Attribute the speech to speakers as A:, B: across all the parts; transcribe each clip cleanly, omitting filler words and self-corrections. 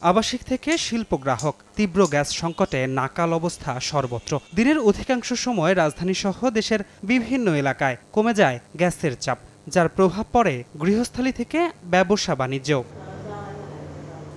A: আবাসিক থেকে শিল্প গ্রাহক, তীব্র গ্যাস সংকটে নাকাল অবস্থা সর্বত্র। দিনের অধিকাংশ সময় রাজধানীসহ দেশের বিভিন্ন এলাকায় কমে যায় গ্যাসের চাপ, যার প্রভাব পড়ে গৃহস্থালী থেকে ব্যবসা বাণিজ্যেও।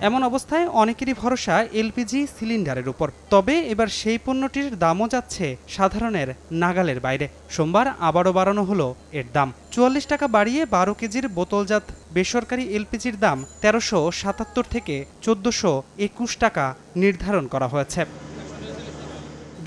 A: এমন অবস্থায় অনেকেরই ভরসা এলপিজি সিলিন্ডারের উপর। তবে এবার সেই পণ্যটির দামও যাচ্ছে সাধারণের নাগালের বাইরে। সোমবার আবারও বাড়ানো হলো এর দাম। ৪৪ টাকা বাড়িয়ে ১২ কেজির বোতলজাত বেসরকারি এলপিজির দাম ১৩৭৭ থেকে ১৪২১ টাকা নির্ধারণ করা হয়েছে।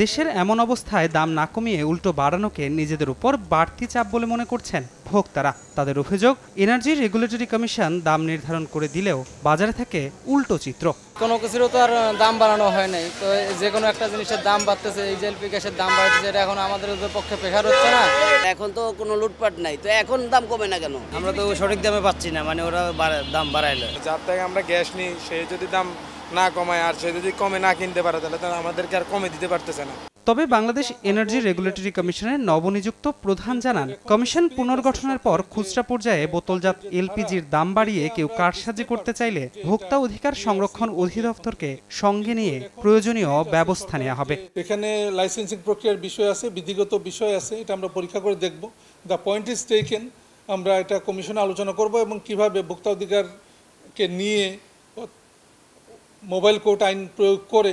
A: দেশের এমন অবস্থায় দাম না কমিয়ে উল্টো বাড়ানোকে নিজেদের উপর বাড়তি চাপ বলে মনে করছেন ভোক্তারা। তাদের অভিযোগ, এনার্জি রেগুলেটরি কমিশন দাম নির্ধারণ করে দিলেও বাজারে থাকে উল্টো চিত্র।
B: কোনো কিছুরও তো আর দাম বাড়ানো হয় নাই, তো যে কোনো একটা জিনিসের দাম বাড়তেছে, এই যে এলপি গ্যাসের দাম বাড়তেছে, এটা এখন আমাদের পক্ষে প্রেশার হচ্ছে না।
C: এখন তো কোনো লুটপাট নাই, তো এখন দাম কমে না কেন?
D: আমরা তো সঠিক দামে পাচ্ছি না, মানে ওরা দাম বাড়াইলো।
E: যার থেকে আমরা গ্যাস নিই সে যদি দাম না কমায় আর সে যদি কমে না কিনতে পারে তাহলে আমাদেরকে আর কমে দিতে পারতেছে না।
A: তবে বাংলাদেশ এনার্জি রেগুলেটরি কমিশনের নবনিযুক্ত প্রধান জানান, কমিশন পুনর্গঠনের পর খুচরা পর্যায়ে বোতলজাত এলপিজির দাম বাড়িয়ে কেউ কারসাজি করতে চাইলে ভোক্তা অধিকার সংরক্ষণ অধিদপ্তরকে সঙ্গে নিয়ে প্রয়োজনীয় ব্যবস্থা নেওয়া হবে।
F: এখানে লাইসেন্সিং প্রক্রিয়ার বিষয় আছে, বিধিগত বিষয় আছে, এটা আমরা পরীক্ষা করে দেখব। দ্য পয়েন্ট ইজ টেকেন, আমরা এটা কমিশনে আলোচনা করব এবং কিভাবে ভোক্তা অধিকারকে নিয়ে মোবাইল কোর্ট আইন প্রয়োগ করে,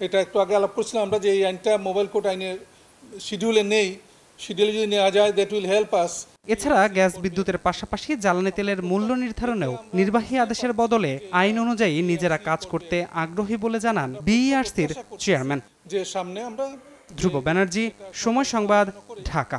F: এটা একটু আগে আলাপ করছিলাম আমরা যে এই আইনটা মোবাইল কোর্ট আইনের শিডিউলে নেই, শিডিউলে যদি নেওয়া যায় দ্যাট উইল হেল্প আস।
A: এছাড়া গ্যাস বিদ্যুতের পাশাপাশি জ্বালানি তেলের মূল্য নির্ধারণেও নির্বাহী আদেশের বদলে আইন অনুযায়ী নিজেরা কাজ করতে আগ্রহী বলে জানান বিইআরসির চেয়ারম্যান।
F: যে সামনে আমরা
A: ধ্রুব ব্যানার্জি, সময় সংবাদ, ঢাকা।